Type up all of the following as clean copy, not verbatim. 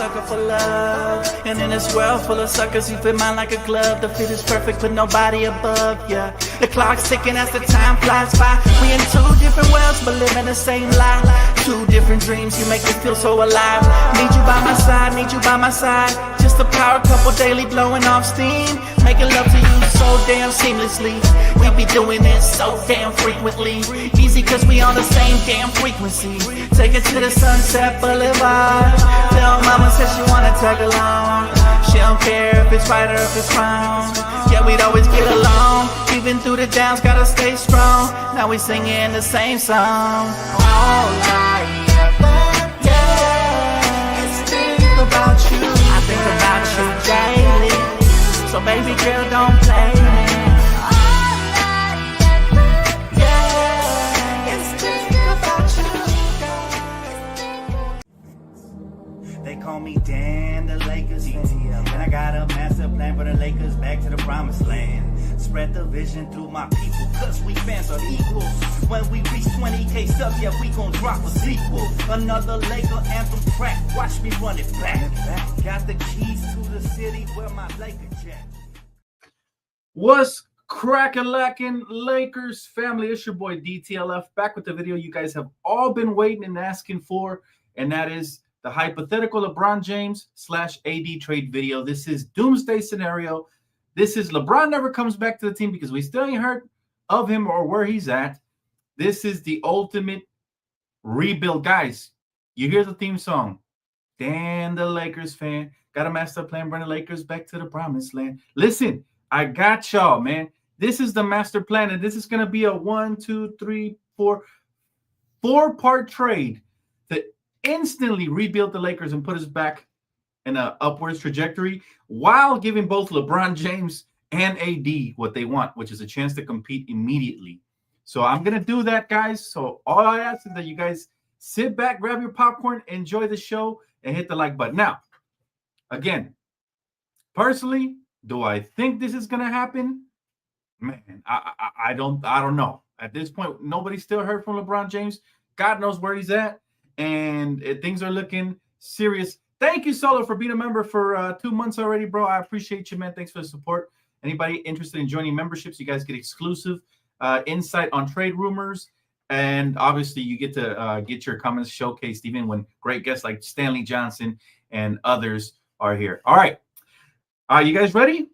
sucker for love. And in this world full of suckers, you fit mine like a glove. The fit is perfect, but nobody above, yeah. The clock's ticking as the time flies by. We in two different worlds, but living the same life. Two different dreams, you make me feel so alive. Need you by my side, need you by my side. Just a power couple daily blowing off steam. Making love to you so damn seamlessly. We be doing it so damn frequently. Easy cause we on the same damn frequency. Take it to the Sunset Boulevard. Tell mama said she wanna tag along. She don't care if it's right or if it's wrong. Yeah, we'd always get along. Even through the downs, gotta stay strong. Now we singing the same song. All I ever, yeah, is think about you. I think about you daily. So baby girl, don't play me. They call me Dan, the Lakers fan. And I got a master plan for the Lakers back to the promised land. Spread the vision through my people, cause we fans are equal. When we reach 20K subs, yeah, we gon' drop a sequel. Another Laker anthem track, watch me run it back. Got the keys to the city where my Laker jet. What's crack-a-lackin' Lakers family? It's your boy DTLF back with the video you guys have all been waiting and asking for, and that is the hypothetical LeBron James / AD trade video. This is doomsday scenario. This is LeBron never comes back to the team because we still ain't heard of him or where he's at. This is the ultimate rebuild. Guys, you hear the theme song. Dan, the Lakers fan. Got a master plan, bring the Lakers back to the promised land. Listen, I got y'all, man. This is the master plan, and this is going to be a 4-part trade to instantly rebuild the Lakers and put us back in an upwards trajectory while giving both LeBron James and AD what they want, which is a chance to compete immediately. So I'm going to do that, guys. So all I ask is that you guys sit back, grab your popcorn, enjoy the show, and hit the like button. Now, again, personally, do I think this is going to happen? Man, I don't know. At this point, nobody's still heard from LeBron James. God knows where he's at, and things are looking serious. Thank you, Solo, for being a member for 2 months already, bro. I appreciate you, man. Thanks for the support. Anybody interested in joining memberships, you guys get exclusive insight on trade rumors, and obviously you get to get your comments showcased even when great guests like Stanley Johnson and others are here. All right. You guys ready?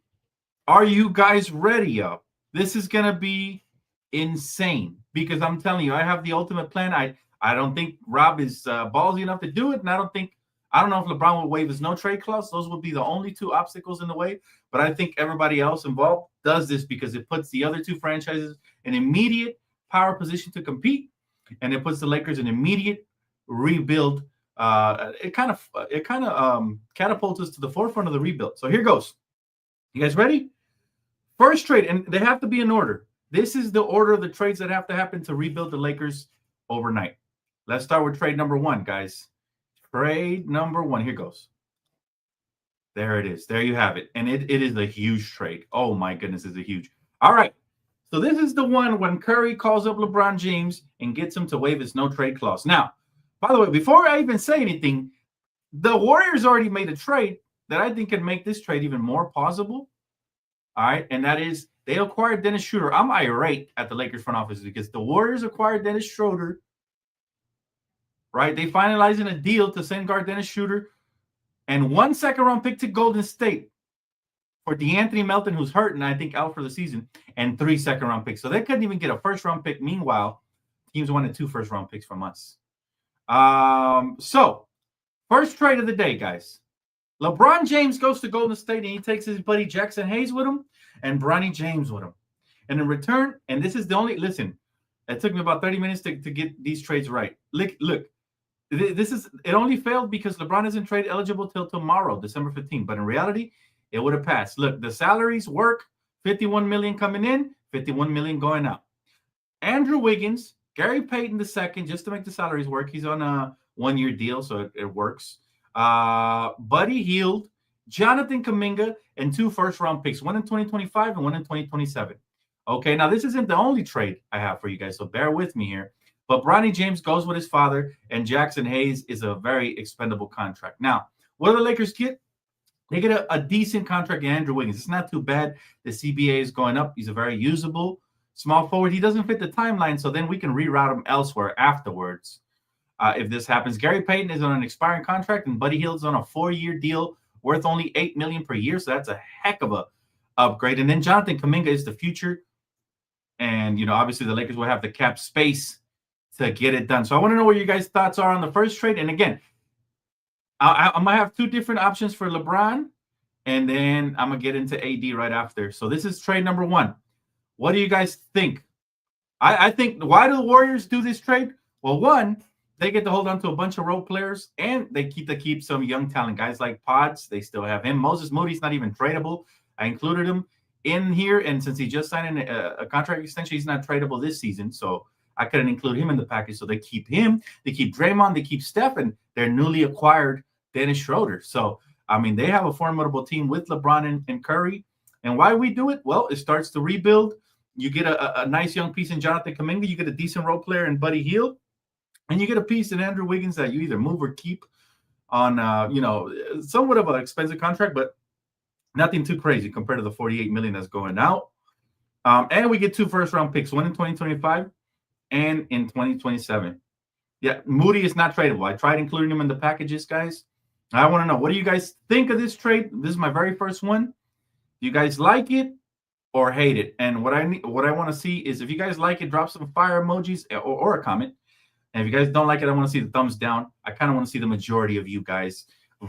Are you guys ready, yo? This is going to be insane because I'm telling you, I have the ultimate plan. I don't think Rob is ballsy enough to do it, and I don't know if LeBron will waive his no trade clause. Those would be the only two obstacles in the way. But I think everybody else involved does this because it puts the other two franchises in immediate power position to compete, and it puts the Lakers in immediate rebuild. It kind of catapults us to the forefront of the rebuild. So here goes. You guys ready? First trade, and they have to be in order. This is the order of the trades that have to happen to rebuild the Lakers overnight. Let's start with trade number one, guys. Trade number one. Here goes. There it is. There you have it. And it is a huge trade. Oh, my goodness, it's a huge. All right. So this is the one when Curry calls up LeBron James and gets him to waive his no trade clause. Now, by the way, before I even say anything, the Warriors already made a trade that I think can make this trade even more plausible. All right. And that is they acquired Dennis Schroeder. I'm irate at the Lakers front office because the Warriors acquired Dennis Schroeder. Right. They finalized in a deal to send guard Dennis Schroeder and 1 second-round pick to Golden State for DeAnthony Melton, who's hurt and I think out for the season, and 3 second-round picks. So they couldn't even get a first-round pick. Meanwhile, teams wanted 2 first-round picks from us. So first trade of the day, guys. LeBron James goes to Golden State and he takes his buddy Jackson Hayes with him and Bronny James with him. And in return, and this is the only, listen, it took me about 30 minutes to get these trades right. Look, it only failed because LeBron isn't trade eligible till tomorrow, December 15th. But in reality, it would have passed. Look, the salaries work, $51 million coming in, $51 million going out. Andrew Wiggins, Gary Payton II, just to make the salaries work. He's on a 1-year deal, so it works. Buddy Hield, Jonathan Kuminga, and 2 first-round picks, one in 2025 and one in 2027. Okay, now this isn't the only trade I have for you guys, so bear with me here. But Bronny James goes with his father, and Jackson Hayes is a very expendable contract. Now, What do the Lakers get? They get a decent contract in Andrew Wiggins. It's not too bad. The CBA is going up. He's a very usable small forward. He doesn't fit the timeline, so then we can reroute him elsewhere afterwards. If this happens, Gary Payton is on an expiring contract, and Buddy Hield's on a 4-year deal worth only $8 million per year. So that's a heck of a upgrade. And then Jonathan Kuminga is the future, and obviously the Lakers will have the cap space to get it done. So I want to know what your guys' thoughts are on the first trade. And again, I'm gonna have two different options for LeBron, and then I'm gonna get into AD right after. So this is trade number 1. What do you guys think? I think, why do the Warriors do this trade? Well, one, they get to hold on to a bunch of role players, and they keep some young talent guys like Pods. They still have him. Moses Moody's not even tradable. I included him in here, and since he just signed a contract extension, he's not tradable this season. So I couldn't include him in the package. So they keep him. They keep Draymond. They keep Steph, and their newly acquired Dennis Schroeder. So, I mean, they have a formidable team with LeBron and Curry. And why we do it? Well, it starts to rebuild. You get a nice young piece in Jonathan Kuminga. You get a decent role player in Buddy Hield. And you get a piece in Andrew Wiggins that you either move or keep on, somewhat of an expensive contract, but nothing too crazy compared to the $48 million that's going out. And we get 2 first-round picks, one in 2025 and in 2027. Yeah, Moody is not tradable. I tried including him in the packages, guys. I want to know, what do you guys think of this trade? This is my very first one. Do you guys like it or hate it? And what I want to see is, if you guys like it, drop some fire emojis or a comment. And if you guys don't like it, I want to see the thumbs down. I kind of want to see the majority of you guys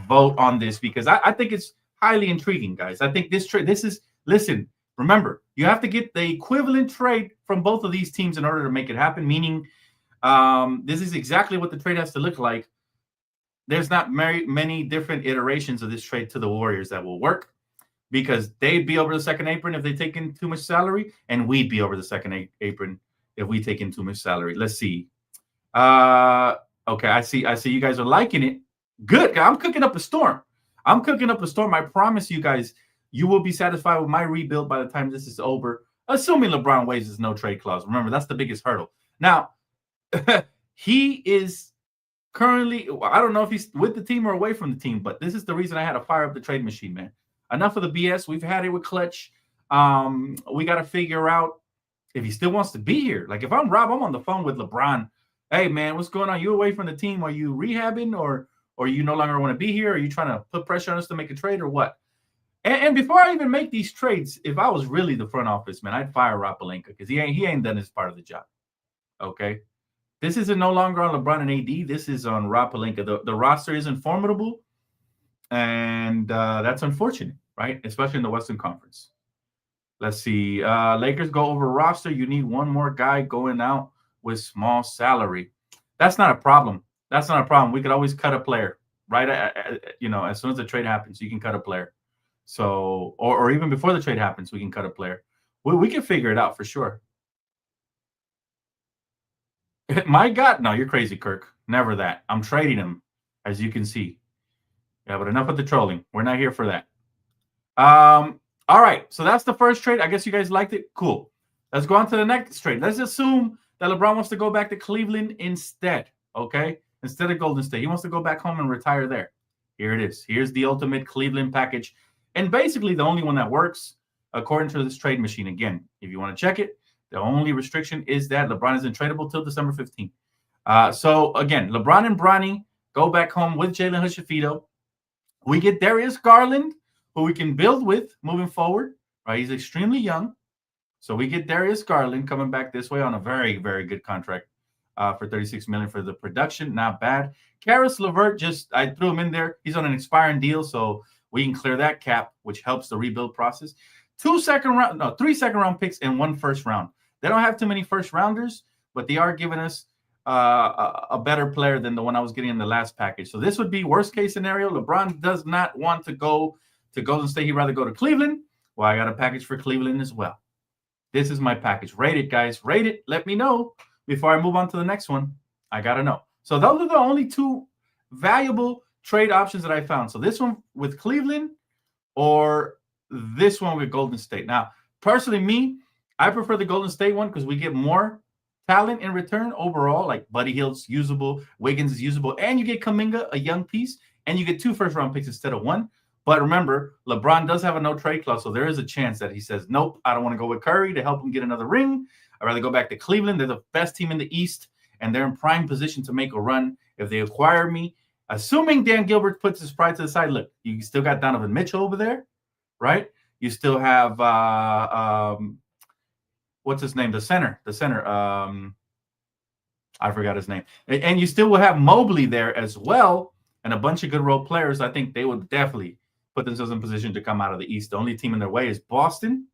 vote on this, because I think it's highly intriguing, guys. I think this trade, listen, remember, you have to get the equivalent trade from both of these teams in order to make it happen, meaning this is exactly what the trade has to look like. There's not many different iterations of this trade to the Warriors that will work, because they'd be over the second apron if they take in too much salary, and we'd be over the second apron if we take in too much salary. Let's see. Okay, I see you guys are liking it. Good. I'm cooking up a storm. I promise you guys, you will be satisfied with my rebuild by the time this is over, assuming LeBron waives his no trade clause. Remember, that's the biggest hurdle. Now, he is currently, I don't know if he's with the team or away from the team, but this is the reason I had to fire up the trade machine, man. Enough of the BS. We've had it with Clutch. We got to figure out if he still wants to be here. Like, if I'm Rob, I'm on the phone with LeBron. Hey, man, what's going on? You away from the team? Are you rehabbing, or you no longer want to be here? Are you trying to put pressure on us to make a trade, or what? And before I even make these trades, if I was really the front office, man, I'd fire Rob Pelinka, because he ain't done his part of the job. Okay? This isn't no longer on LeBron and AD. This is on Rob Pelinka. The roster isn't formidable, and that's unfortunate, right? Especially in the Western Conference. Let's see. Lakers go over roster. You need one more guy going out with small salary. That's not a problem. We could always cut a player, right? As soon as the trade happens, you can cut a player. So, or even before the trade happens, we can cut a player. We can figure it out for sure. My God, no, you're crazy, Kirk. Never that. I'm trading him, as you can see. Yeah, but enough of the trolling. We're not here for that. All right, so that's the first trade. I guess you guys liked it. Cool. Let's go on to the next trade. Let's assume that LeBron wants to go back to Cleveland instead, okay? Instead of Golden State. He wants to go back home and retire there. Here it is. Here's the ultimate Cleveland package, and basically the only one that works according to this trade machine. Again, if you want to check it, the only restriction is that LeBron isn't tradable till December 15th. So, again, LeBron and Bronny go back home with Jalen Hood-Schifino. We get Darius Garland, who we can build with moving forward, right? He's extremely young. So we get Darius Garland coming back this way on a very, very good contract for $36 million for the production. Not bad. Karis LeVert, I threw him in there. He's on an expiring deal, so we can clear that cap, which helps the rebuild process. 3 second-round picks and 1 first round. They don't have too many first-rounders, but they are giving us a better player than the one I was getting in the last package. So this would be worst-case scenario. LeBron does not want to go to Golden State. He'd rather go to Cleveland. Well, I got a package for Cleveland as well. This is my package. Rate it, guys. Rate it. Let me know before I move on to the next one. I got to know. So those are the only 2 valuable trade options that I found. So this one with Cleveland or this one with Golden State. Now, personally, I prefer the Golden State one because we get more talent in return overall. Like Buddy Hield's usable, Wiggins is usable, and you get Kuminga, a young piece. and you get 2 first-round picks instead of 1. But remember, LeBron does have a no-trade clause, so there is a chance that he says, nope, I don't want to go with Curry to help him get another ring. I'd rather go back to Cleveland. They're the best team in the East, and they're in prime position to make a run if they acquire me. Assuming Dan Gilbert puts his pride to the side, look, you still got Donovan Mitchell over there, right? You still have what's his name? The center. I forgot his name. And you still will have Mobley there as well, and a bunch of good role players. I think they would definitely put themselves in position to come out of the East. The only team in their way is Boston,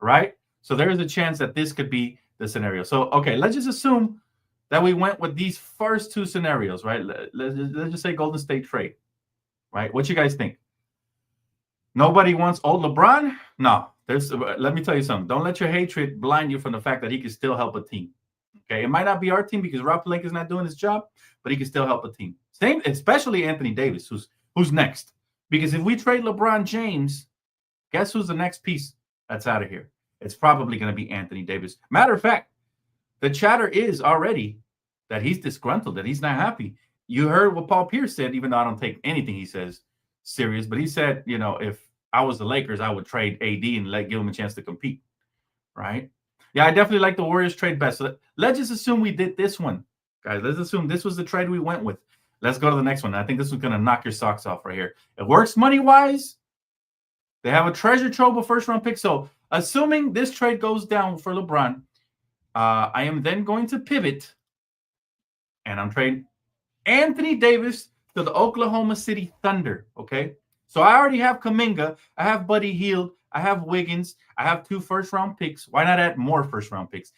right? So there is a chance that this could be the scenario. So, okay, let's just assume that we went with these first 2 scenarios, right? Let's just say Golden State trade, right? What you guys think? Nobody wants old LeBron? No. Let me tell you something. Don't let your hatred blind you from the fact that he can still help a team. Okay, it might not be our team because Rob Pelinka is not doing his job, but he can still help a team. Same, especially Anthony Davis, who's next. Because if we trade LeBron James, guess who's the next piece that's out of here? It's probably going to be Anthony Davis. Matter of fact, the chatter is already that he's disgruntled, that he's not happy. You heard what Paul Pierce said, even though I don't take anything he says serious, but he said, if I was the Lakers, I would trade AD and give him a chance to compete, right? Yeah, I definitely like the Warriors trade best. So let's just assume we did this one, guys. Let's assume this was the trade we went with. Let's go to the next one. I think this was going to knock your socks off right here. It works money-wise. They have a treasure trove of first-round pick. So assuming this trade goes down for LeBron, I am then going to pivot, and I'm trading Anthony Davis to the Oklahoma City Thunder, okay? So I already have Kuminga. I have Buddy Hield. I have Wiggins. I have 2 first-round picks. Why not add more first-round picks?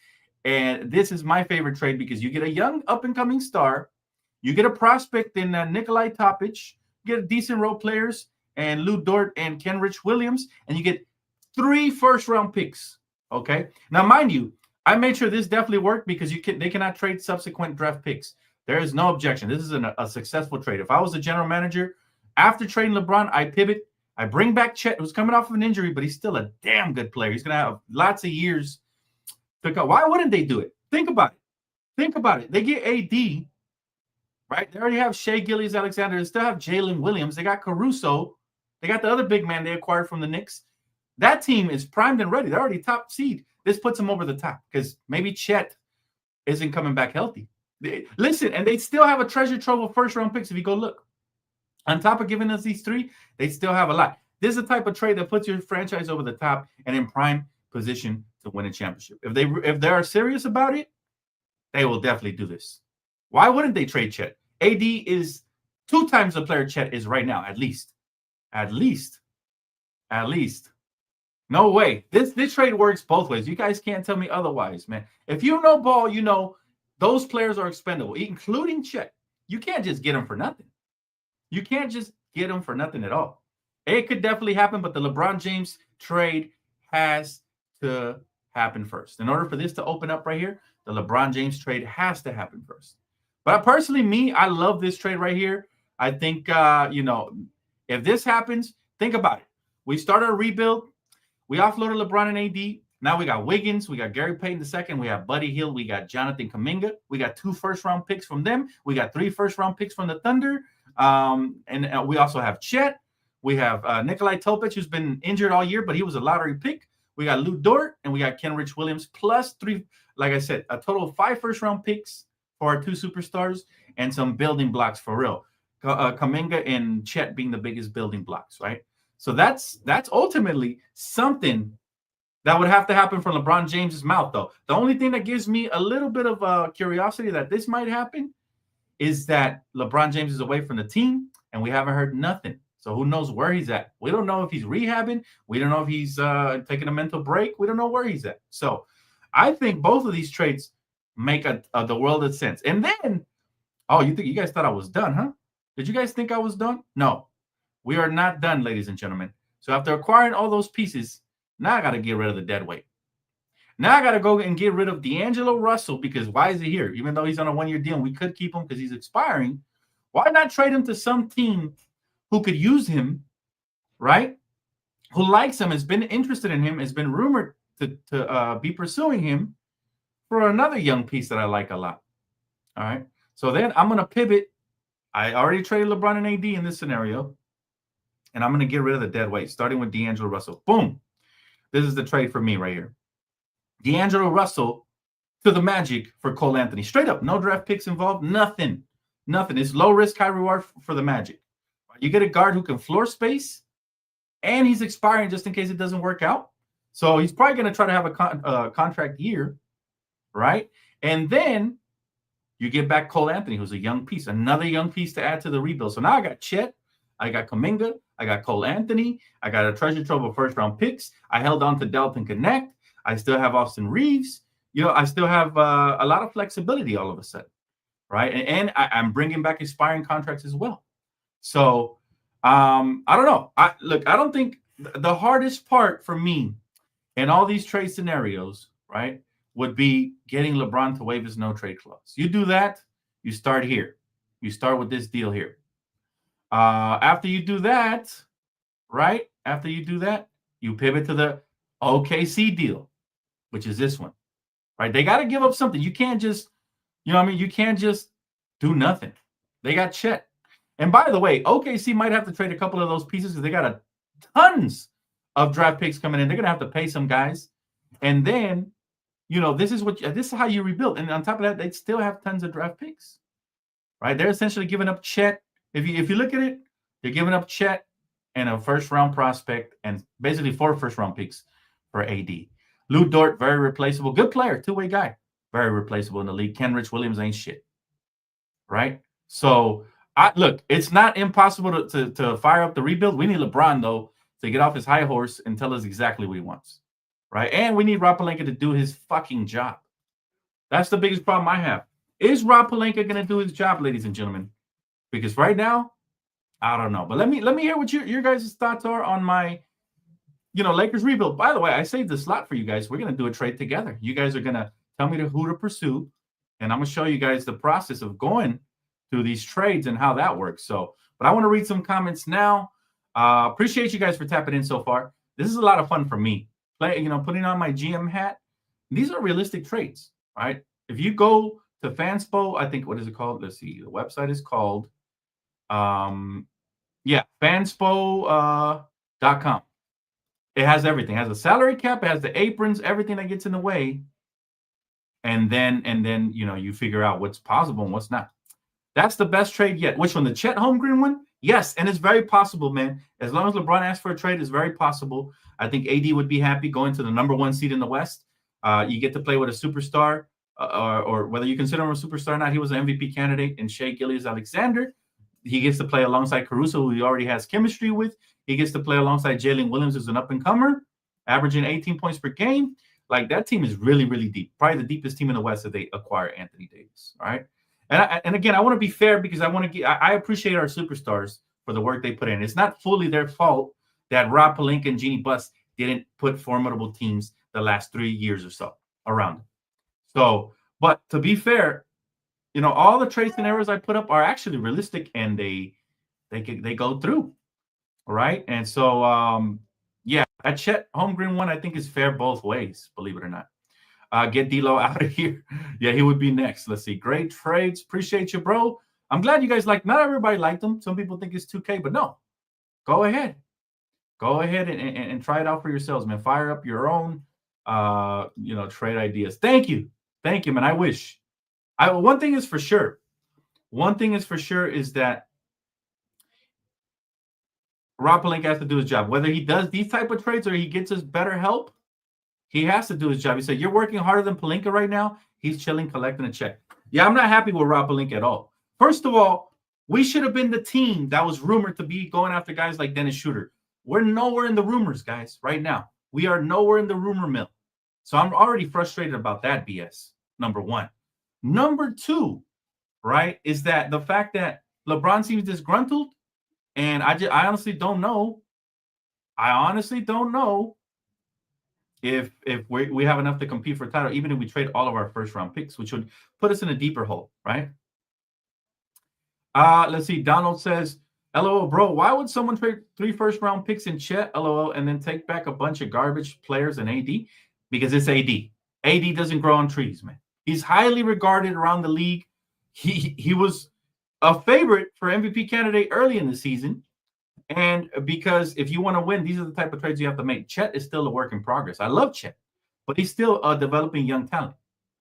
And this is my favorite trade because you get a young up-and-coming star. You get a prospect in Nikolai Topic. You get decent role players and Lou Dort and Kenrich Williams. And you get 3 first-round picks, okay? Now, mind you, I made sure this definitely worked because they cannot trade subsequent draft picks. There is no objection. This is a successful trade. If I was a general manager, after trading LeBron, I pivot. I bring back Chet, who's coming off of an injury, but he's still a damn good player. He's going to have lots of years to go. Why wouldn't they do it? Think about it. They get AD, right? They already have Shea Gilgeous-Alexander. They still have Jalen Williams. They got Caruso. They got the other big man they acquired from the Knicks. That team is primed and ready. They're already top seed. This puts them over the top because maybe Chet isn't coming back healthy. Listen, and they still have a treasure trove of first-round picks if you go look. On top of giving us these 3, they still have a lot. This is the type of trade that puts your franchise over the top and in prime position to win a championship. If they are serious about it, they will definitely do this. Why wouldn't they trade Chet? AD is 2 times the player Chet is right now, at least. No way. This trade works both ways. You guys can't tell me otherwise, man. If you know ball, you know those players are expendable, including Chet. You can't just get them for nothing. You can't just get them for nothing at all. It could definitely happen, but the LeBron James trade has to happen first. In order for this to open up right here, the LeBron James trade has to happen first. But personally, I love this trade right here. I think, if this happens, think about it. We started a rebuild. We offloaded LeBron and AD. Now we got Wiggins. We got Gary Payton II. We have Buddy Hield. We got Jonathan Kuminga. We got 2 first-round picks from them. We got 3 first-round picks from the Thunder. And we also have Chet. We have Nikolai Topic, who's been injured all year, but he was a lottery pick. We got Lou Dort, and we got Kenrich Williams, plus 3, like I said, a total of 5 first-round picks for our 2 superstars and some building blocks for real. Kuminga and Chet being the biggest building blocks, right? So that's ultimately something that would have to happen from LeBron James's mouth, though. The only thing that gives me a little bit of curiosity that this might happen is that LeBron James is away from the team, and we haven't heard nothing. So who knows where he's at? We don't know if he's rehabbing. We don't know if he's taking a mental break. We don't know where he's at. So I think both of these trades make the world of sense. And then, you guys thought I was done, huh? Did you guys think I was done? No, we are not done, ladies and gentlemen. So after acquiring all those pieces, now I got to get rid of the dead weight. Now I got to go and get rid of D'Angelo Russell because why is he here? Even though he's on a 1-year deal, we could keep him because he's expiring. Why not trade him to some team who could use him, right? Who likes him, has been interested in him, has been rumored to be pursuing him for another young piece that I like a lot. All right. So then I'm going to pivot. I already traded LeBron and AD in this scenario, and I'm going to get rid of the dead weight, starting with D'Angelo Russell. Boom. This is the trade for me right here. D'Angelo Russell to the Magic for Cole Anthony. Straight up, no draft picks involved, nothing. It's low risk, high reward for the Magic. You get a guard who can floor space, and he's expiring just in case it doesn't work out. So he's probably going to try to have a contract year, right? And then you get back Cole Anthony, who's a young piece, another young piece to add to the rebuild. So now I got Chet, I got Kuminga, I got Cole Anthony, I got a treasure trove of first-round picks. I held on to Dalton Connect. I still have Austin Reeves. I still have a lot of flexibility all of a sudden, right? And I'm bringing back expiring contracts as well. So I don't know. I don't think the hardest part for me in all these trade scenarios, right, would be getting LeBron to waive his no-trade clause. You do that, you start here. You start with this deal here. After you do that, right, you pivot to the OKC deal, which is this one, right? They got to give up something. You can't just, you can't just do nothing. They got Chet. And by the way, OKC might have to trade a couple of those pieces because they got tons of draft picks coming in. They're going to have to pay some guys. And then, this is how you rebuild. And on top of that, they still have tons of draft picks, right? They're essentially giving up Chet. If you look at it, they're giving up Chet and a first-round prospect and basically 4 first-round picks for AD. Lou Dort, very replaceable. Good player, two-way guy. Very replaceable in the league. Kenrich Williams ain't shit, right? So, look, it's not impossible to fire up the rebuild. We need LeBron, though, to get off his high horse and tell us exactly what he wants, right? And we need Rob Pelinka to do his fucking job. That's the biggest problem I have. Is Rob Pelinka going to do his job, ladies and gentlemen? Because right now, I don't know. But let me hear what your guys' thoughts are on my, Lakers rebuild. By the way, I saved the slot for you guys. We're going to do a trade together. You guys are going to tell me who to pursue, and I'm going to show you guys the process of going through these trades and how that works. So, but I want to read some comments now. Appreciate you guys for tapping in so far. This is a lot of fun for me. Putting on my GM hat. These are realistic trades, right? If you go to Fanspo, I think, what is it called? Let's see. The website is called, fanspo.com. It has everything. It has a salary cap. It has the aprons, everything that gets in the way. And then you figure out what's possible and what's not. That's the best trade yet. Which one? The Chet Holmgren one? Yes, and it's very possible, man. As long as LeBron asks for a trade, it's very possible. I think AD would be happy going to the number 1 seed in the West. You get to play with a superstar, or whether you consider him a superstar or not, he was an MVP candidate in Shea Gilgeous-Alexander. He gets to play alongside Caruso, who he already has chemistry with. He gets to play alongside Jalen Williams, who's an up-and-comer, averaging 18 points per game. Like, that team is really, really deep. Probably the deepest team in the West if they acquire Anthony Davis, all right? And again, I want to be fair because I appreciate our superstars for the work they put in. It's not fully their fault that Rob Pelinka and Jeannie Buss didn't put formidable teams the last 3 years or so around them. So, but to be fair, all the trade scenarios I put up are actually realistic and they go through, all right? And so, that Chet Holmgren one I think is fair both ways, believe it or not. Get D'Lo out of here. Yeah, he would be next. Let's see. Great trades. Appreciate you, bro. I'm glad you guys not everybody liked them. Some people think it's 2K, but no. Go ahead. Go ahead and try it out for yourselves, man. Fire up your own, trade ideas. Thank you. Thank you, man. I wish. One thing is for sure is that Rob Pelinka has to do his job. Whether he does these type of trades or he gets us better help, he has to do his job. He said, you're working harder than Pelinka right now. He's chilling, collecting a check. Yeah, I'm not happy with Rob Pelinka at all. First of all, we should have been the team that was rumored to be going after guys like Dennis Schroeder. We're nowhere in the rumors, guys, right now. We are nowhere in the rumor mill. So I'm already frustrated about that BS, number one. Number two, right, is that the fact that LeBron seems disgruntled, and I honestly don't know. If we have enough to compete for a title, even if we trade all of our first-round picks, which would put us in a deeper hole, right? Let's see. Donald says, LOL, bro, why would someone trade 3 first-round picks in Chet, LOL, and then take back a bunch of garbage players in AD? Because it's AD. AD doesn't grow on trees, man. He's highly regarded around the league. He was a favorite for MVP candidate early in the season. And because if you want to win, these are the type of trades you have to make. Chet is still a work in progress. I love Chet, but he's still a developing young talent,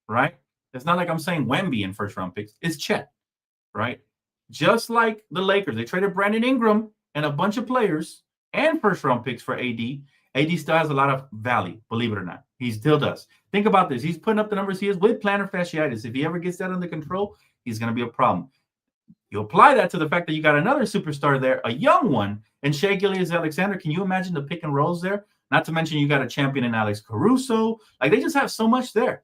right? It's not like I'm saying Wemby in first round picks. It's Chet, right? Just like the Lakers, they traded Brandon Ingram and a bunch of players and first round picks for AD. AD still has a lot of value, believe it or not. He still does. Think about this. He's putting up the numbers he is with plantar fasciitis. If he ever gets that under control, he's going to be a problem. You apply that to the fact that you got another superstar there, a young one, and Shai Gilgeous-Alexander. Can you imagine the pick and rolls there? Not to mention you got a champion in Alex Caruso. Like, they just have so much there.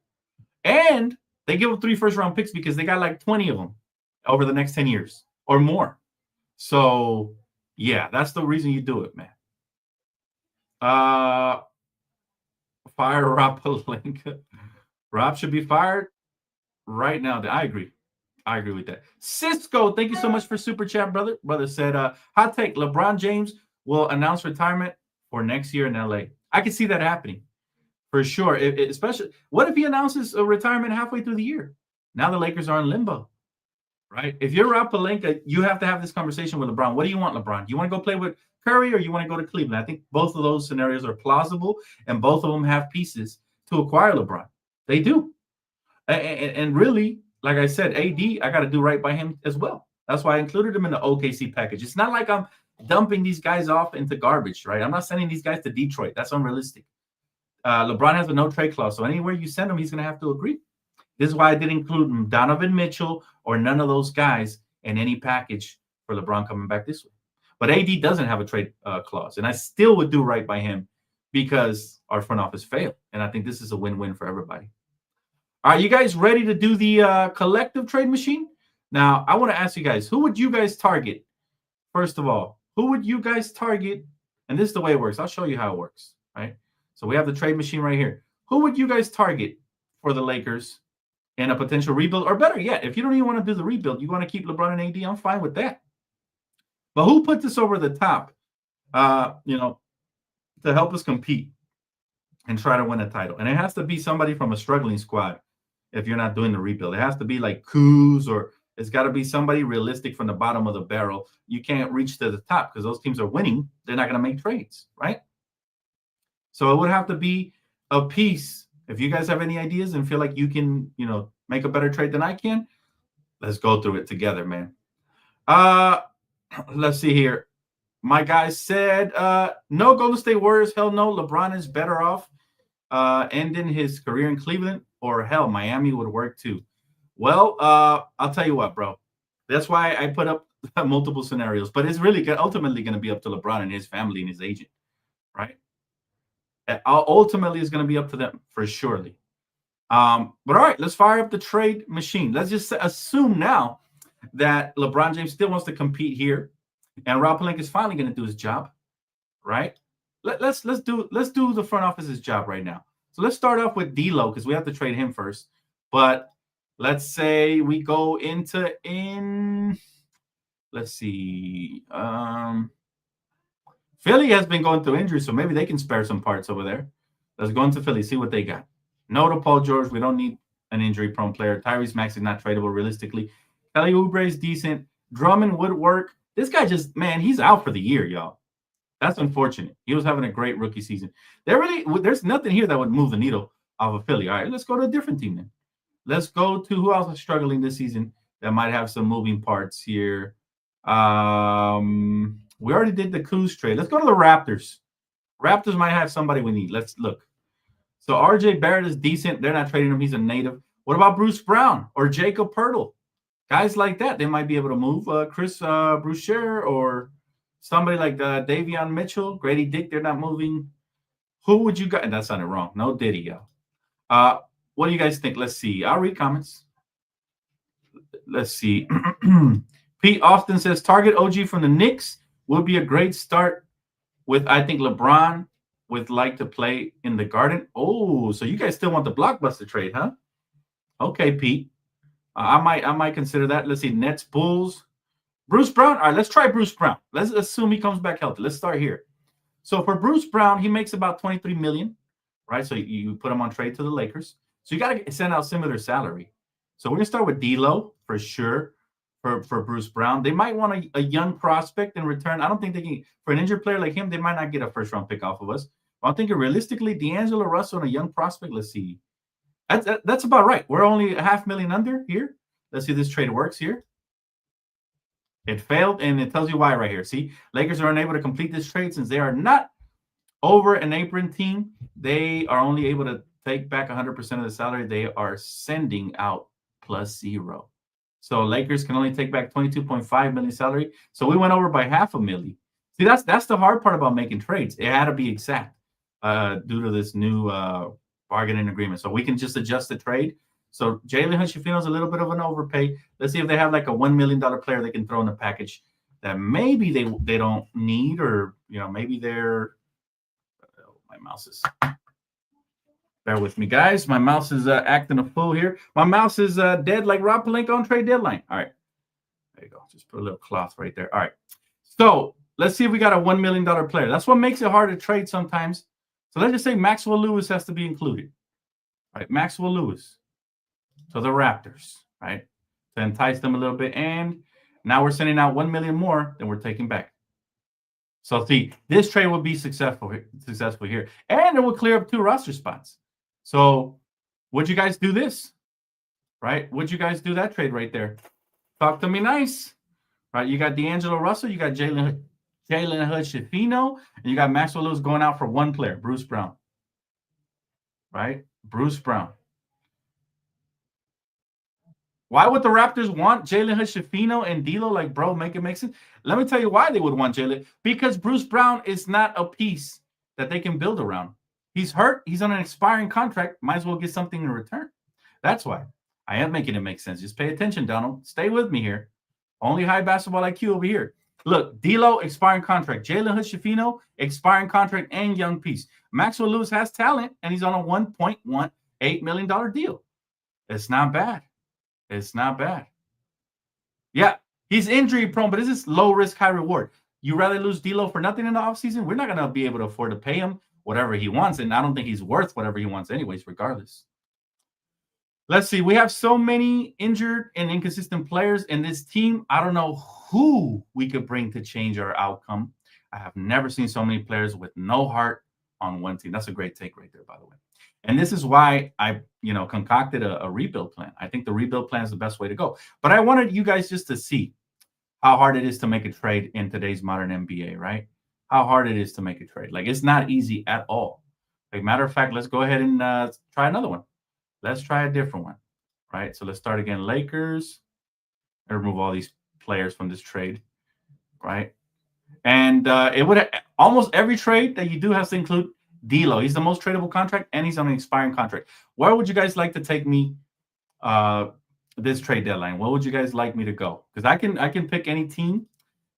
And they give up 3 first-round picks because they got like 20 of them over the next 10 years or more. So, yeah, that's the reason you do it, man. Fire Rob Pelinka. Rob should be fired right now. I agree. I agree with that. Cisco, thank you so much for super chat, brother. Brother said, hot take, LeBron James will announce retirement for next year in LA. I can see that happening for sure. Especially, what if he announces a retirement halfway through the year? Now the Lakers are in limbo, right? If you're Rob Pelinka, you have to have this conversation with LeBron. What do you want, LeBron? Do you want to go play with Curry or you want to go to Cleveland? I think both of those scenarios are plausible, and both of them have pieces to acquire LeBron. They do. And really, like I said, AD, I got to do right by him as well. That's why I included him in the OKC package. It's not like I'm dumping these guys off into garbage, right? I'm not sending these guys to Detroit. That's unrealistic. LeBron has a no-trade clause, so anywhere you send him, he's going to have to agree. This is why I didn't include Donovan Mitchell or none of those guys in any package for LeBron coming back this way. But AD doesn't have a trade clause, and I still would do right by him because our front office failed, and I think this is a win-win for everybody. Are you guys ready to do the collective trade machine? Now, I want to ask you guys, who would you guys target? First of all, who would you guys target? And this is the way it works. I'll show you how it works, right? So we have the trade machine right here. Who would you guys target for the Lakers in a potential rebuild? Or better yet, if you don't even want to do the rebuild, you want to keep LeBron and AD, I'm fine with that. But who put this over the top, to help us compete and try to win a title? And it has to be somebody from a struggling squad. If you're not doing the rebuild, it has to be like Kuz, or it's got to be somebody realistic from the bottom of the barrel. You can't reach to the top because those teams are winning. They're not going to make trades, right? So it would have to be a piece. If you guys have any ideas and feel like you can, make a better trade than I can, let's go through it together, man. Let's see here. My guy said, no Golden State Warriors. Hell no. LeBron is better off ending his career in Cleveland, or hell, Miami would work too. Well, I'll tell you what, bro. That's why I put up multiple scenarios, but it's really ultimately going to be up to LeBron and his family and his agent, right? Ultimately, it's going to be up to them for surely. But all right, let's fire up the trade machine. Let's just assume now that LeBron James still wants to compete here, and Rob Pelinka is finally going to do his job, right? Let's do the front office's job right now. So let's start off with D'Lo because we have to trade him first. But let's say we go let's see. Philly has been going through injuries, so maybe they can spare some parts over there. Let's go into Philly, see what they got. No to Paul George. We don't need an injury-prone player. Tyrese Maxey not tradable realistically. Kelly Oubre is decent. Drummond would work. This guy he's out for the year, y'all. That's unfortunate. He was having a great rookie season. There's nothing here that would move the needle off of Philly. All right, let's go to a different team then. Let's go to who else is struggling this season that might have some moving parts here. We already did the Kuz trade. Let's go to the Raptors. Raptors might have somebody we need. Let's look. So RJ Barrett is decent. They're not trading him. He's a native. What about Bruce Brown or Jacob Poeltl? Guys like that, they might be able to move. Chris Boucher or somebody like Davion Mitchell, Grady Dick, they're not moving. Who would you got? And that sounded wrong. No Diddy, y'all. What do you guys think? Let's see. I'll read comments. Let's see. Pete Austin says, target OG from the Knicks would be a great start with, I think, LeBron would like to play in the Garden. Oh, so you guys still want the blockbuster trade, huh? Okay, Pete. I might consider that. Let's see. Nets, Bulls. Bruce Brown. All right, let's try Bruce Brown. Let's assume he comes back healthy. Let's start here. So for Bruce Brown, he makes about $23 million, right? So you put him on trade to the Lakers. So you got to send out similar salary. So we're going to start with D'Lo for sure. for Bruce Brown. They might want a young prospect in return. I don't think they can, for an injured player like him, they might not get a first round pick off of us. I'm thinking realistically, D'Angelo Russell and a young prospect. Let's see. That's about right. We're only $500,000 under here. Let's see if this trade works here. It failed, and it tells you why right here. See, Lakers are unable to complete this trade since they are not over an apron team. They are only able to take back 100% of the salary they are sending out plus 0. So Lakers can only take back 22.5 million salary. So we went over by $500,000. See, that's the hard part about making trades. It had to be exact due to this new bargaining agreement. So we can just adjust the trade. So Jalen Hood-Schifino is a little bit of an overpay. Let's see if they have like a $1 million player they can throw in the package that maybe they don't need, or maybe they're. My mouse is. Bear with me, guys. My mouse is acting a fool here. My mouse is dead like Rob Pelinka on trade deadline. All right. There you go. Just put a little cloth right there. All right. So let's see if we got a $1 million player. That's what makes it hard to trade sometimes. So let's just say Maxwell Lewis has to be included. All right. Maxwell Lewis. So the Raptors, right? To entice them a little bit. And now we're sending out $1 million more than we're taking back. So see, this trade will be successful here. And it will clear up 2 roster spots. So would you guys do this? Right? Would you guys do that trade right there? Talk to me nice. Right? You got D'Angelo Russell, you got Jalen Hood-Schifino, and you got Maxwell Lewis going out for one player, Bruce Brown. Right? Bruce Brown. Why would the Raptors want Jalen Hood-Schifino and D'Lo? Like, bro, make it make sense. Let me tell you why they would want Jalen. Because Bruce Brown is not a piece that they can build around. He's hurt. He's on an expiring contract. Might as well get something in return. That's why. I am making it make sense. Just pay attention, Donald. Stay with me here. Only high basketball IQ over here. Look, D'Lo, expiring contract. Jalen Hood-Schifino, expiring contract and young piece. Maxwell Lewis has talent, and he's on a $1.18 million deal. It's not bad. It's not bad. Yeah, he's injury prone, but this is low risk, high reward. You rather lose D'Lo for nothing in the offseason? We're not going to be able to afford to pay him whatever he wants, and I don't think he's worth whatever he wants anyways, regardless. Let's see. We have so many injured and inconsistent players in this team. I don't know who we could bring to change our outcome. I have never seen so many players with no heart on one team. That's a great take right there, by the way. And this is why I, concocted a rebuild plan. I think the rebuild plan is the best way to go. But I wanted you guys just to see how hard it is to make a trade in today's modern NBA, right? How hard it is to make a trade. Like, it's not easy at all. Like, matter of fact, let's go ahead and try another one. Let's try a different one, right? So let's start again. Lakers. I remove all these players from this trade, right? And it would almost every trade that you do has to include D'Lo. He's the most tradable contract, and he's on an expiring contract. Where would you guys like to take me this trade deadline? Where would you guys like me to go? Because I can pick any team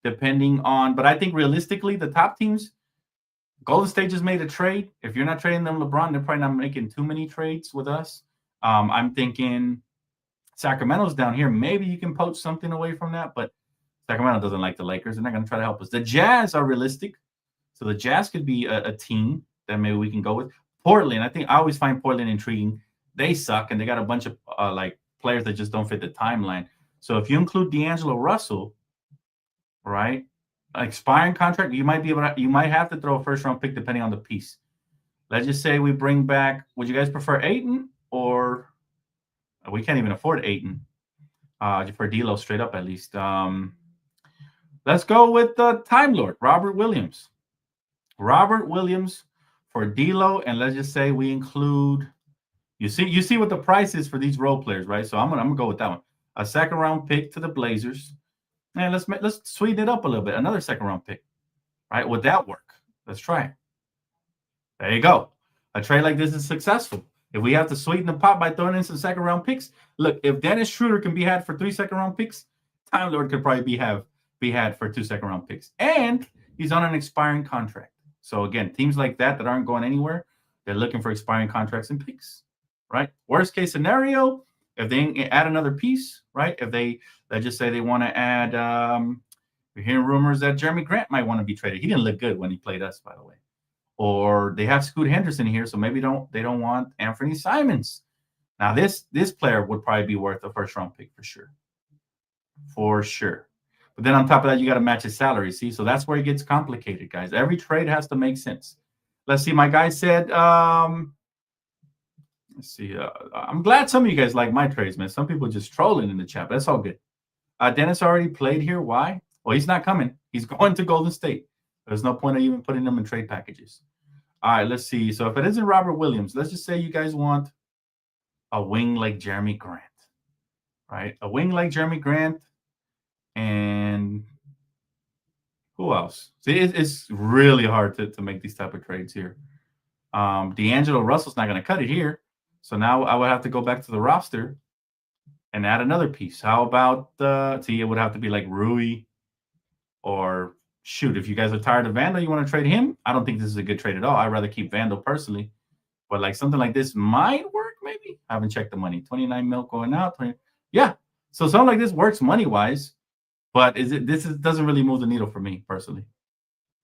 depending on, but I think realistically, the top teams, Golden State just made a trade. If you're not trading them LeBron, they're probably not making too many trades with us. I'm thinking Sacramento's down here. Maybe you can poach something away from that, but Sacramento doesn't like the Lakers. They're not going to try to help us. The Jazz are realistic. So the Jazz could be a team that maybe we can go with. Portland, I always find Portland intriguing. They suck, and they got a bunch of players that just don't fit the timeline. So if you include D'Angelo Russell, right, expiring contract, you might have to throw a first round pick depending on the piece. Let's just say we bring back. Would you guys prefer Ayton, or we can't even afford Ayton for D'Lo straight up at least? Let's go with the Time Lord, Robert Williams. Robert Williams for D'Lo, and let's just say we include. You see what the price is for these role players, right? So I'm gonna go with that one. A second round pick to the Blazers, and let's sweeten it up a little bit. Another second round pick, right? Would that work? Let's try it. There you go. A trade like this is successful. If we have to sweeten the pot by throwing in some second round picks, look, if Dennis Schroeder can be had for 3 second round picks, Time Lord could probably be had for 2 second round picks, and he's on an expiring contract. So again, teams like that aren't going anywhere, they're looking for expiring contracts and picks, right? Worst case scenario, if they add another piece, right? If let's just say they want to add, we're hearing rumors that Jeremy Grant might want to be traded. He didn't look good when he played us, by the way. Or they have Scoot Henderson here, so maybe they don't want Anthony Simons. Now this player would probably be worth a first round pick for sure. for sure. But then on top of that, you got to match his salary. See, so that's where it gets complicated, guys. Every trade has to make sense. Let's see. My guy said, let's see. I'm glad some of you guys like my trades, man. Some people just trolling in the chat. But that's all good. Dennis already played here. Why? Well, he's not coming. He's going to Golden State. There's no point of even putting them in trade packages. All right, let's see. So if it isn't Robert Williams, let's just say you guys want a wing like Jeremy Grant, right? A wing like Jeremy Grant. And who else? See, it's really hard to make these type of trades here. D'Angelo Russell's not going to cut it here. So now I would have to go back to the roster and add another piece. How about, see, it would have to be like Rui or shoot, if you guys are tired of Vandal, you want to trade him? I don't think this is a good trade at all. I'd rather keep Vandal personally. But like something like this might work maybe. I haven't checked the money. 29 mil going out. 20, yeah. So something like this works money-wise. But doesn't really move the needle for me personally.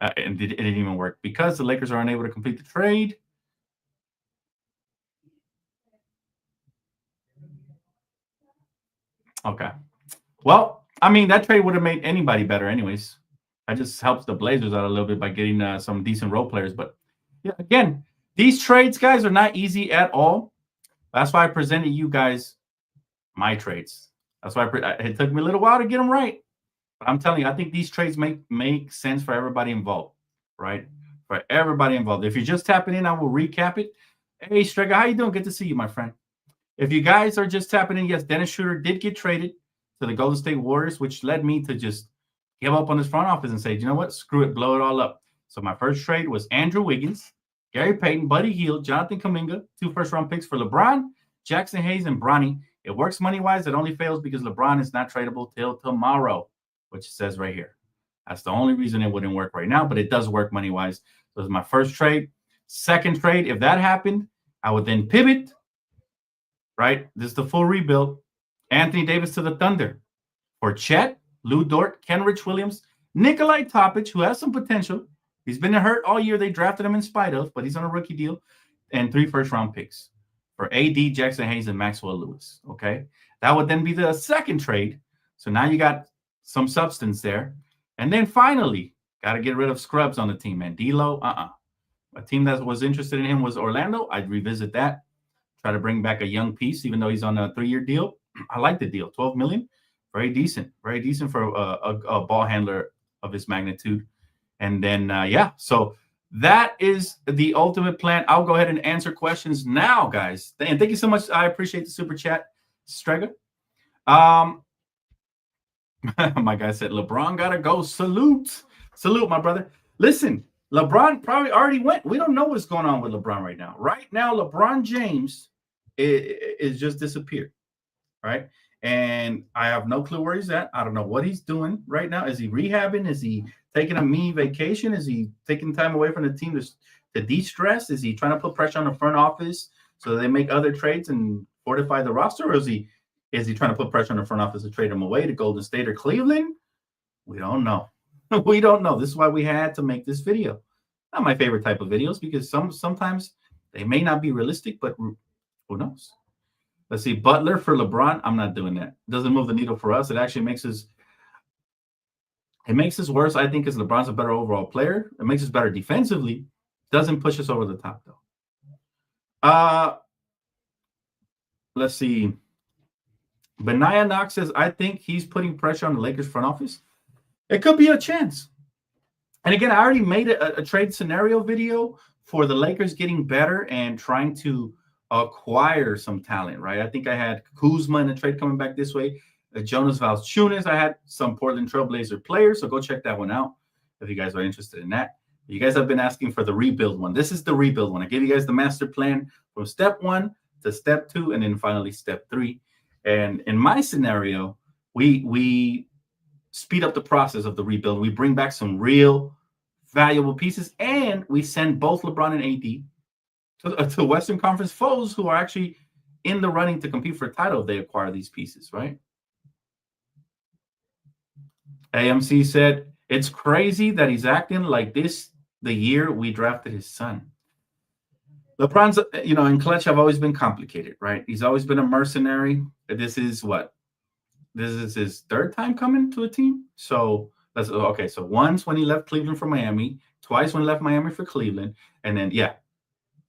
And it didn't even work because the Lakers are unable to complete the trade. Okay. Well, I mean, that trade would have made anybody better anyways. That just helps the Blazers out a little bit by getting some decent role players. But yeah, again, these trades, guys, are not easy at all. That's why I presented you guys my trades. That's why it took me a little while to get them right. But I'm telling you, I think these trades make sense for everybody involved, right? For everybody involved. If you're just tapping in, I will recap it. Hey, Strega, how you doing? Good to see you, my friend. If you guys are just tapping in, yes, Dennis Schroeder did get traded to the Golden State Warriors, which led me to just give up on his front office and say, you know what? Screw it. Blow it all up. So my first trade was Andrew Wiggins, Gary Payton, Buddy Hield, Jonathan Kuminga, 2 first-round picks for LeBron, Jackson Hayes, and Bronny. It works money-wise. It only fails because LeBron is not tradable till tomorrow, which it says right here. That's the only reason it wouldn't work right now, but it does work money-wise. So it's my first trade. Second trade, if that happened, I would then pivot, right? This is the full rebuild. Anthony Davis to the Thunder for Chet, Lou Dort, Kenrich Williams, Nikolai Topic, who has some potential. He's been hurt all year. They drafted him in spite of, but he's on a rookie deal, and 3 first-round picks for AD, Jackson Hayes, and Maxwell Lewis, okay? That would then be the second trade. So now you got some substance there. And then finally, got to get rid of scrubs on the team, man. D'Lo, A team that was interested in him was Orlando. I'd revisit that. Try to bring back a young piece, even though he's on a 3-year deal. I like the deal. $12 million. Very decent. Very decent for a ball handler of his magnitude. And then, yeah, so that is the ultimate plan. I'll go ahead and answer questions now, guys. And thank you so much. I appreciate the super chat, Strega. My guy said, LeBron got to go. Salute. Salute, my brother. Listen, LeBron probably already went. We don't know what's going on with LeBron right now. Right now, LeBron James is just disappeared, right? And I have no clue where he's at. I don't know what he's doing right now. Is he rehabbing? Is he taking a mini vacation? Is he taking time away from the team to de-stress? Is he trying to put pressure on the front office so they make other trades and fortify the roster? Or is he trying to put pressure on the front office to trade him away to Golden State or Cleveland? We don't know. We don't know. This is why we had to make this video. Not my favorite type of videos because sometimes they may not be realistic, but who knows? Let's see. Butler for LeBron. I'm not doing that. Doesn't move the needle for us. It actually makes us worse, I think, because LeBron's a better overall player. It makes us better defensively. Doesn't push us over the top, though. Let's see. Benaya Knox says, I think he's putting pressure on the Lakers front office. It could be a chance. And again, I already made a trade scenario video for the Lakers getting better and trying to acquire some talent, right? I think I had Kuzma in the trade coming back this way. Jonas Valanciunas. I had some Portland Trailblazer players, so go check that one out if you guys are interested in that. You guys have been asking for the rebuild one. This is the rebuild one. I gave you guys the master plan from step 1 to step 2 and then finally step 3. And in my scenario, we speed up the process of the rebuild. We bring back some real valuable pieces, and we send both LeBron and AD to Western Conference foes who are actually in the running to compete for a title if they acquire these pieces, right? AMC said, it's crazy that he's acting like this the year we drafted his son. LeBron's, in clutch have always been complicated, right? He's always been a mercenary. This is what? this is his third time coming to a team. So that's okay. So once when he left Cleveland for Miami, twice when he left Miami for Cleveland, and then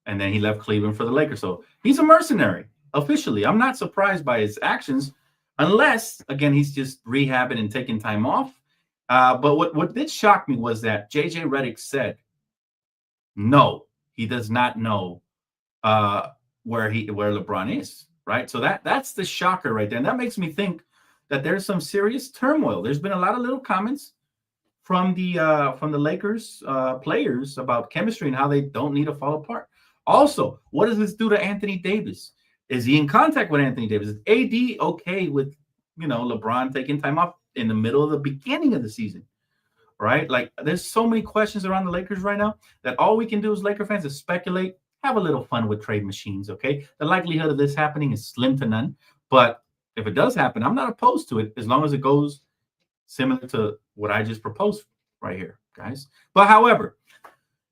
and then he left Cleveland for the Lakers. So he's a mercenary officially. I'm not surprised by his actions, unless again he's just rehabbing and taking time off. But what did shock me was that JJ Redick said, no, he does not know where LeBron is. Right. So that's the shocker right there. And that makes me think that there's some serious turmoil. There's been a lot of little comments from the Lakers players about chemistry and how they don't need to fall apart. Also, what does this do to Anthony Davis? Is he in contact with Anthony Davis? Is AD okay with LeBron taking time off in the middle of the beginning of the season? Right? Like there's so many questions around the Lakers right now that all we can do as Laker fans is speculate, have a little fun with trade machines, okay? The likelihood of this happening is slim to none, but if it does happen, I'm not opposed to it as long as it goes similar to what I just proposed right here, guys. But however,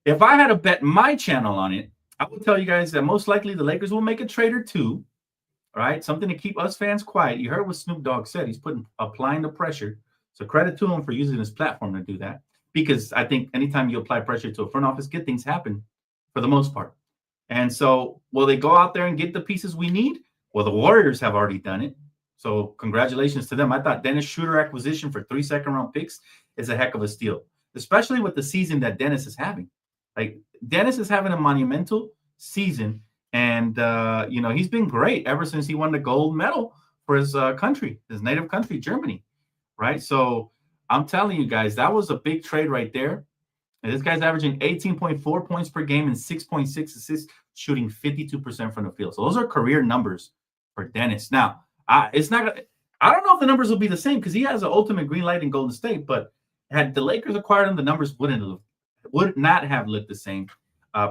if I had to bet my channel on it, I would tell you guys that most likely the Lakers will make a trade or two, right? Something to keep us fans quiet. You heard what Snoop Dogg said. He's applying the pressure. So credit to him for using his platform to do that, because I think anytime you apply pressure to a front office, good things happen for the most part. And so will they go out there and get the pieces we need? Well, the Warriors have already done it. So congratulations to them. I thought Dennis Schroeder acquisition for 3 second-round picks is a heck of a steal, especially with the season that Dennis is having. Like Dennis is having a monumental season, and he's been great ever since he won the gold medal for his country, his native country, Germany. Right. So I'm telling you guys, that was a big trade right there. And this guy's averaging 18.4 points per game and 6.6 assists, shooting 52% from the field. So those are career numbers for Dennis. Now, I don't know if the numbers will be the same because he has an ultimate green light in Golden State, but had the Lakers acquired him, the numbers would not have looked the same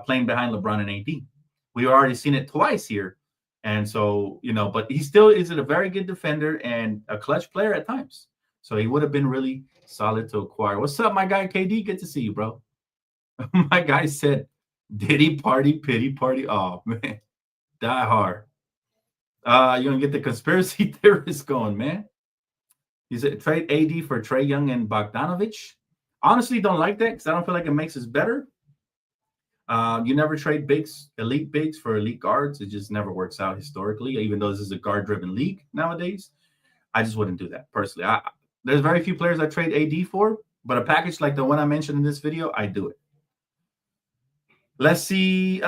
playing behind LeBron and AD. We've already seen it twice here. And so, but he still is a very good defender and a clutch player at times. So he would have been really solid to acquire. What's up, my guy, KD? Good to see you, bro. My guy said, Diddy party, pity party. Oh, man. Die hard. You're going to get the conspiracy theorists going, man. He said, trade AD for Trae Young and Bogdanovich. Honestly, don't like that because I don't feel like it makes us better. You never trade elite bigs for elite guards. It just never works out historically, even though this is a guard-driven league nowadays. I just wouldn't do that personally. There's very few players I trade AD for, but a package like the one I mentioned in this video, I do it. Let's see.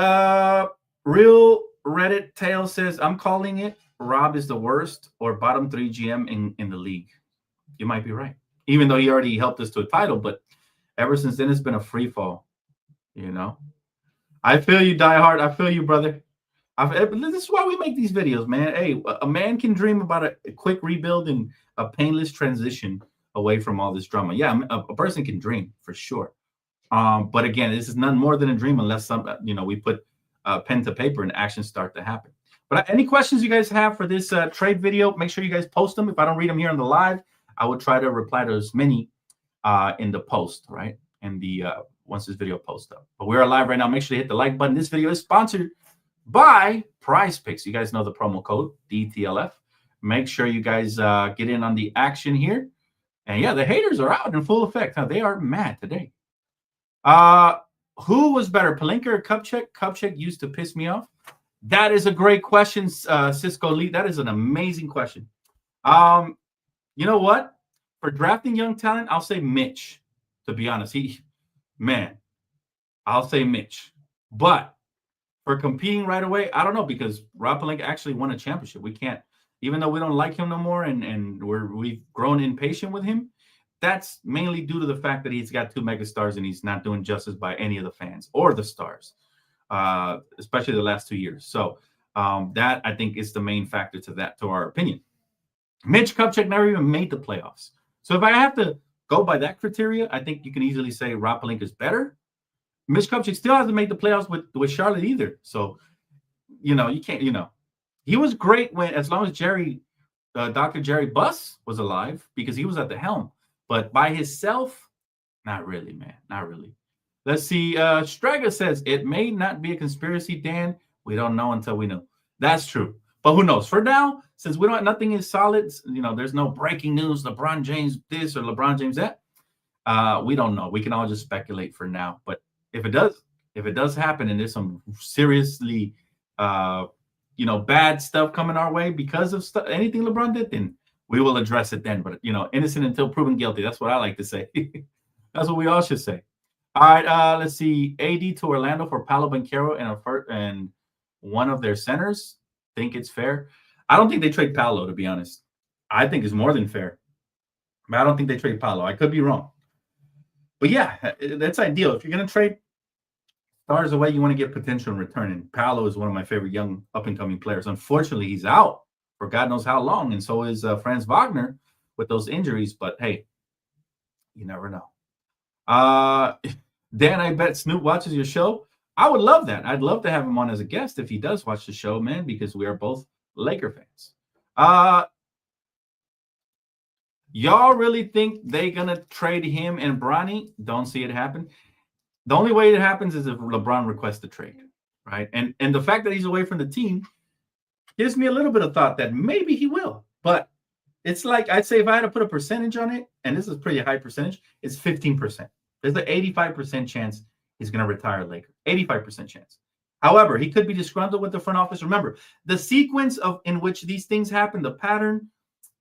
Real Reddit Tail says, I'm calling it. Rob is the worst or bottom 3 GM in the league. You might be right. Even though he already helped us to a title, but ever since then, it's been a free fall. I feel you, Die Hard. I feel you, brother. This is why we make these videos, man. Hey, a man can dream about a quick rebuild and a painless transition away from all this drama. Yeah, a person can dream for sure. But again, this is none more than a dream unless we put pen to paper and actions start to happen. But any questions you guys have for this trade video, make sure you guys post them. If I don't read them here on the live, I will try to reply to as many in the post, right? And once this video posts up. But we're live right now. Make sure to hit the like button. This video is sponsored by Prize Picks. You guys know the promo code DTLF. Make sure you guys get in on the action here. And yeah, the haters are out in full effect. Now they are mad today. Who was better, Pelinka or Kupchak? Kupchak used to piss me off. That is a great question, Cisco Lee. That is an amazing question. You know what? For drafting young talent, I'll say Mitch. To be honest, I'll say Mitch. But for competing right away, I don't know, because Rob Pelinka actually won a championship. We can't, even though we don't like him no more and we've grown impatient with him, that's mainly due to the fact that he's got 2 megastars and he's not doing justice by any of the fans or the stars, especially the last 2 years. So that, I think, is the main factor to our opinion. Mitch Kupchak never even made the playoffs. So if I have to go by that criteria, I think you can easily say Rob Pelinka is better. Mitch Kupchak still hasn't made the playoffs with Charlotte either. So, you can't, he was great as long as Dr. Jerry Buss was alive, because he was at the helm. But by himself, not really, man. Not really. Let's see. Straga says, it may not be a conspiracy, Dan. We don't know until we know. That's true. But who knows? For now, since we don't, nothing is solid. You know, there's no breaking news. LeBron James this or LeBron James that. We don't know. We can all just speculate for now. But if it does happen, and there's some seriously, bad stuff coming our way because of anything LeBron did, then we will address it then. But innocent until proven guilty. That's what I like to say. That's what we all should say. All right, let's see. AD to Orlando for Paolo Banchero and one of their centers. Think it's fair? I don't think they trade Paolo, to be honest. I think it's more than fair. But I don't think they trade Paolo. I could be wrong. But yeah, that's ideal. If you're going to trade stars away, you want to get potential in return. And Paolo is one of my favorite young up-and-coming players. Unfortunately, he's out for God knows how long, and so is Franz Wagner with those injuries. But hey, you never know. Dan, I bet Snoop watches your show. I would love that. I'd love to have him on as a guest if he does watch the show, man, because we are both Laker fans. Y'all really think they're going to trade him and Bronny? Don't see it happen. The only way it happens is if LeBron requests the trade, right? And the fact that he's away from the team gives me a little bit of thought that maybe he will. But it's like, I'd say if I had to put a percentage on it, and this is a pretty high percentage, it's 15%. There's an 85% chance he's going to retire Laker. 85% chance. However, he could be disgruntled with the front office. Remember, the sequence in which these things happen, the pattern,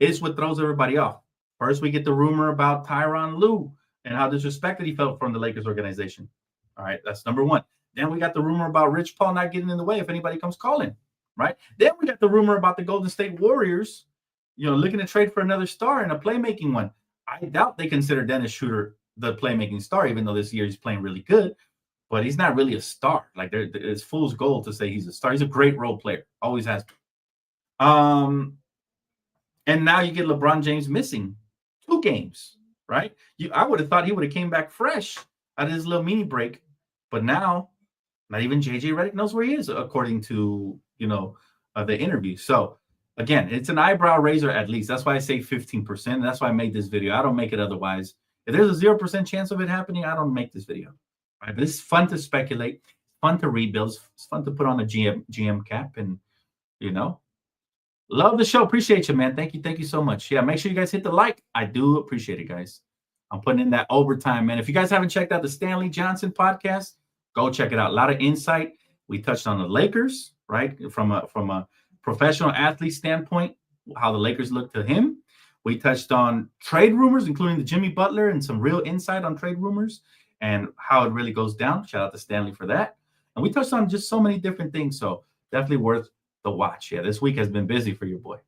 is what throws everybody off. First, we get the rumor about Tyronn Lue and how disrespected he felt from the Lakers organization. All right, that's number one. Then we got the rumor about Rich Paul not getting in the way if anybody comes calling, right? Then we got the rumor about the Golden State Warriors, looking to trade for another star and a playmaking one. I doubt they consider Dennis Schroeder the playmaking star, even though this year he's playing really good. But he's not really a star. Like, it's fool's gold to say he's a star. He's a great role player. Always has been. And now you get LeBron James missing 2 games, right? I would have thought he would have came back fresh out of his little mini break. But now, not even JJ Redick knows where he is, according to, the interview. So, again, it's an eyebrow raiser at least. That's why I say 15%. That's why I made this video. I don't make it otherwise. If there's a 0% chance of it happening, I don't make this video. Right? But it's fun to speculate, fun to rebuild, it's fun to put on a GM cap, and love the show. Appreciate you, man. Thank you so much. Yeah, make sure you guys hit the like. I do appreciate it, guys. I'm putting in that overtime, man. If you guys haven't checked out the Stanley Johnson podcast, go check it out. A lot of insight. We touched on the Lakers, right? From a professional athlete standpoint, how the Lakers look to him. We touched on trade rumors, including the Jimmy Butler, and some real insight on trade rumors and how it really goes down. Shout out to Stanley for that. And we touched on just so many different things. So definitely worth the watch. Yeah, this week has been busy for your boy.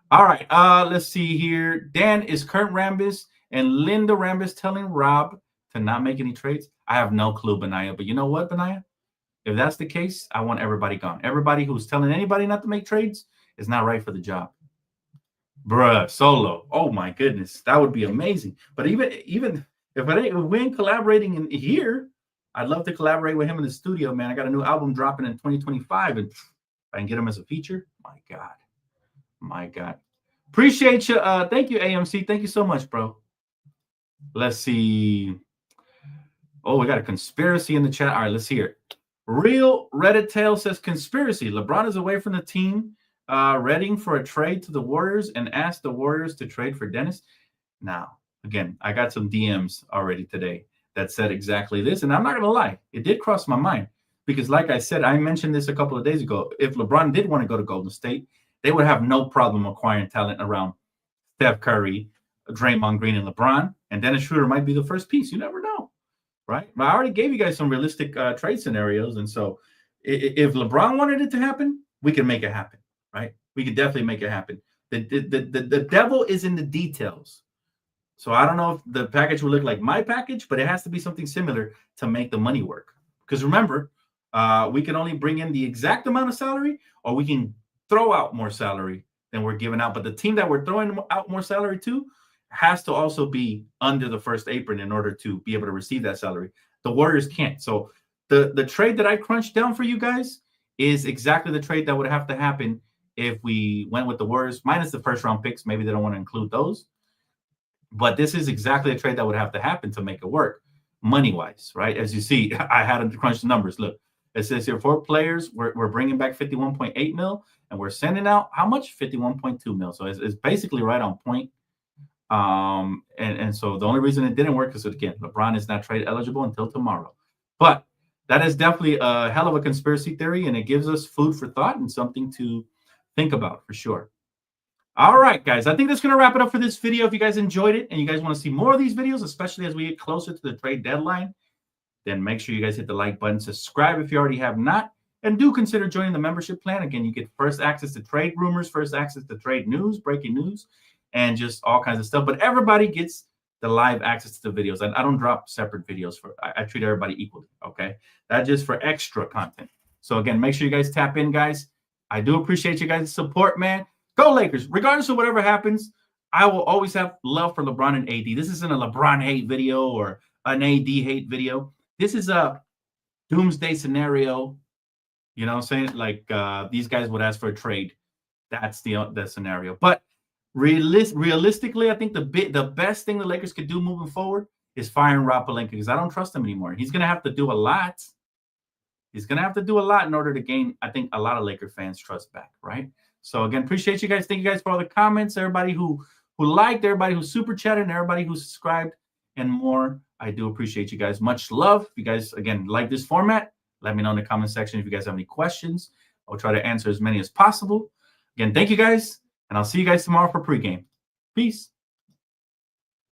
All right, let's see here. Dan, is Kurt Rambis and Linda Rambis telling Rob to not make any trades? I have no clue, Benaya. But you know what, Benaya? If that's the case, I want everybody gone. Everybody who's telling anybody not to make trades is not right for the job. Bruh, Solo. Oh, my goodness. That would be amazing. But even if we ain't collaborating in here, I'd love to collaborate with him in the studio, man. I got a new album dropping in 2025, and if I can get him as a feature, my God. Appreciate you. Thank you, AMC. Thank you so much, bro. Let's see. Oh, we got a conspiracy in the chat. All right, let's hear it. Real Reddit Tale says conspiracy. LeBron is away from the team, readying for a trade to the Warriors, and asked the Warriors to trade for Dennis. Now, again, I got some DMs already today that said exactly this, and I'm not going to lie. It did cross my mind because, like I said, I mentioned this a couple of days ago. If LeBron did want to go to Golden State, they would have no problem acquiring talent around Steph Curry, Draymond Green, and LeBron, and Dennis Schroeder might be the first piece. You never know, right? But I already gave you guys some realistic trade scenarios, and so if LeBron wanted it to happen, we can make it happen, right? We could definitely make it happen. The devil is in the details. So I don't know if the package will look like my package, but it has to be something similar to make the money work. Because remember, we can only bring in the exact amount of salary, or we can throw out more salary than we're giving out. But the team that we're throwing out more salary to has to also be under the first apron in order to be able to receive that salary. The Warriors can't. So the trade that I crunched down for you guys is exactly the trade that would have to happen if we went with the Warriors, minus the first round picks. Maybe they don't want to include those. But this is exactly a trade that would have to happen to make it work money-wise, right? As you see, I had to crunch the numbers. Look, It says here 4 players. We're bringing back 51.8 mil, and we're sending out how much? 51.2 mil. So it's basically right on point. And so the only reason it didn't work is, again, LeBron is not trade eligible until tomorrow. But that is definitely a hell of a conspiracy theory, and it gives us food for thought and something to think about for sure. All right, guys, I think that's going to wrap it up for this video. If you guys enjoyed it and you guys want to see more of these videos, especially as we get closer to the trade deadline, then make sure you guys hit the like button, subscribe if you already have not, and do consider joining the membership plan. Again, you get first access to trade rumors, first access to trade news, breaking news, and just all kinds of stuff. But everybody gets the live access to the videos. I don't drop separate videos. I treat everybody equally, okay? That's just for extra content. So, again, make sure you guys tap in, guys. I do appreciate you guys' support, man. Go Lakers. Regardless of whatever happens, I will always have love for LeBron and AD. This isn't a LeBron hate video or an AD hate video. This is a doomsday scenario. You know what I'm saying? Like these guys would ask for a trade. That's the scenario. But realistically, I think the best thing the Lakers could do moving forward is firing Rob Pelinka, because I don't trust him anymore. He's going to have to do a lot. He's going to have to do a lot in order to gain, I think, a lot of Laker fans' trust back, right? So, again, appreciate you guys. Thank you guys for all the comments, everybody who liked, everybody who super chatted, and everybody who subscribed, and more. I do appreciate you guys. Much love. If you guys, again, like this format, let me know in the comment section if you guys have any questions. I'll try to answer as many as possible. Again, thank you guys, and I'll see you guys tomorrow for pregame. Peace.